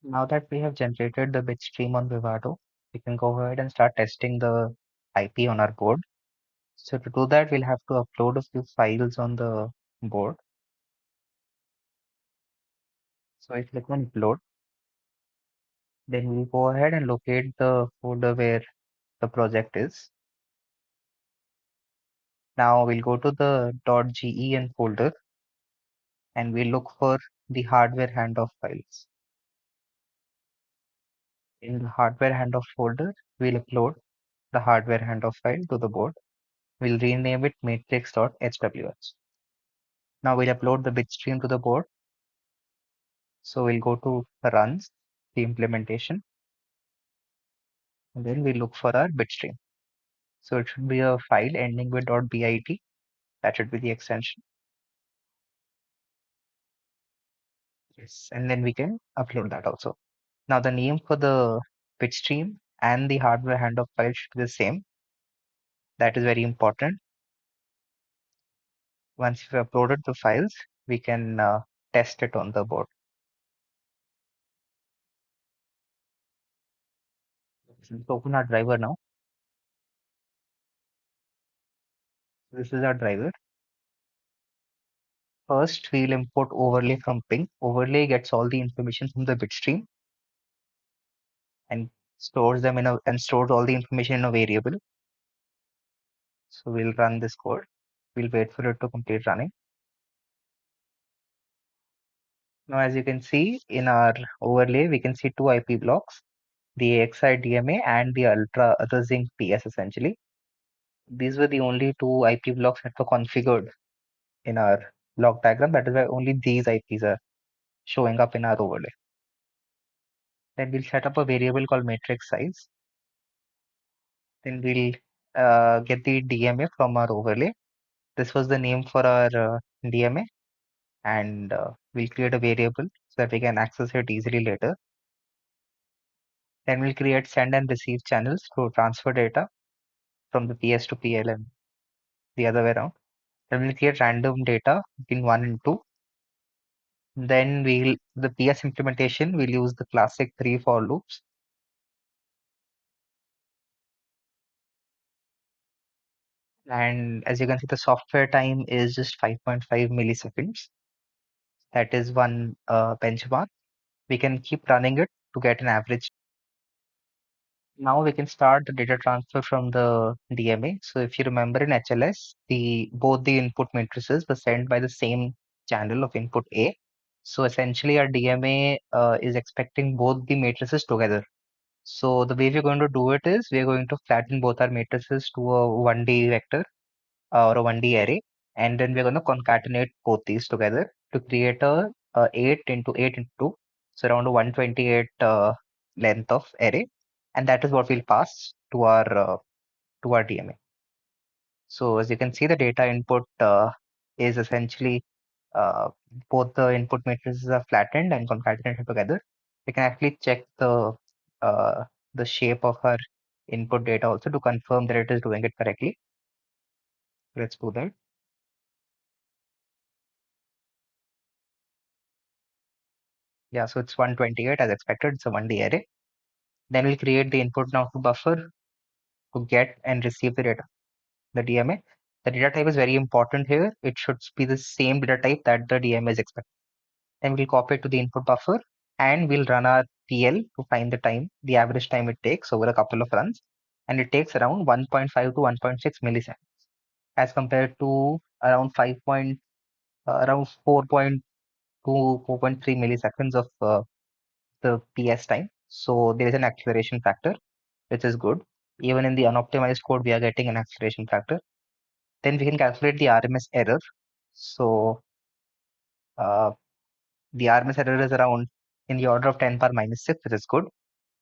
Now that we have generated the bit stream on Vivado, we can go ahead and start testing the IP on our board. So to do that, we'll have to upload a few files on the board. So I click on upload. Then we'll go ahead and locate the folder where the project is. Now we'll go to the .gen folder and we'll look for the hardware handoff files. In the hardware handoff folder, we'll upload the hardware handoff file to the board. We'll rename it matrix.hws. Now we'll upload the bitstream to the board. So we'll go to runs, the implementation, and then we look for our bitstream. So it should be a file ending with .bit. That should be the extension. Yes, and then we can upload that also. Now the name for the bitstream and the hardware handoff file should be the same. That is very important. Once you've uploaded the files, we can test it on the board. Let's open our driver now. This is our driver. First, we'll import overlay from PYNQ. Overlay gets all the information from the bitstream and stores all the information in a variable. So we'll run this code. We'll wait for it to complete running. Now, as you can see in our overlay, we can see two IP blocks, the AXI DMA and the the Zinc PS essentially. These were the only two IP blocks that were configured in our block diagram. That is why only these IPs are showing up in our overlay. Then we'll set up a variable called matrix size. Then we'll get the DMA from our overlay. This was the name for our DMA, and we'll create a variable so that we can access it easily later. Then we'll create send and receive channels to transfer data from the PS to PL and the other way around. Then we'll create random data between 1 and 2. Then the PS implementation, we'll use the classic 3 for loops. And as you can see, the software time is just 5.5 milliseconds. That is one benchmark. We can keep running it to get an average. Now we can start the data transfer from the DMA. So if you remember in HLS, both the input matrices were sent by the same channel of input A. So essentially our DMA is expecting both the matrices together. So the way we're going to do it is we're going to flatten both our matrices to a 1D vector or a 1D array, and then we're going to concatenate both these together to create a 8 into 8 into 2, so around a 128 length of array, and that is what we'll pass to our DMA. So as you can see, the data input is essentially both the input matrices are flattened and concatenated together. We can actually check the shape of our input data also to confirm that it is doing it correctly. Let's do that. Yeah, so it's 128 as expected. It's a 1D array. Then we'll create the input now to buffer to get and receive the data, the DMA. The data type is very important here. It should be the same data type that the DMA is expected. Then we'll copy it to the input buffer and we'll run our PL to find the time, the average time it takes over a couple of runs. And it takes around 1.5 to 1.6 milliseconds as compared to around around 4.2, 4.3 milliseconds of the PS time. So there is an acceleration factor, which is good. Even in the unoptimized code, we are getting an acceleration factor. Then we can calculate the RMS error. So uh, the RMS error is around in the order of 10 power minus 6, which is good.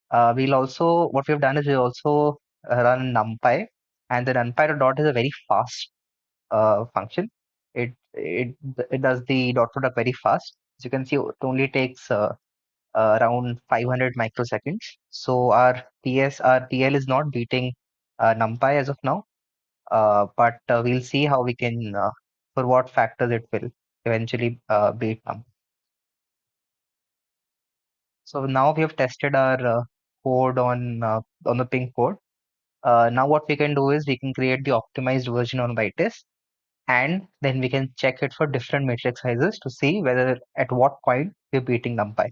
What we've done is we also run NumPy, and the NumPy dot is a very fast function. It does the dot product very fast. As you can see, it only takes around 500 microseconds. So our PL is not beating NumPy as of now, but we'll see how we can, for what factors it will eventually beat NumPy. So now we have tested our code on the ping code. Now what we can do is we can create the optimized version on whitetest, and then we can check it for different matrix sizes to see whether at what point we're beating NumPy,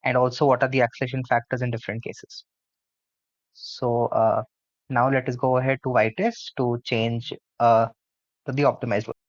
and also what are the acceleration factors in different cases. So now let us go ahead to whitetest to change to the optimized version.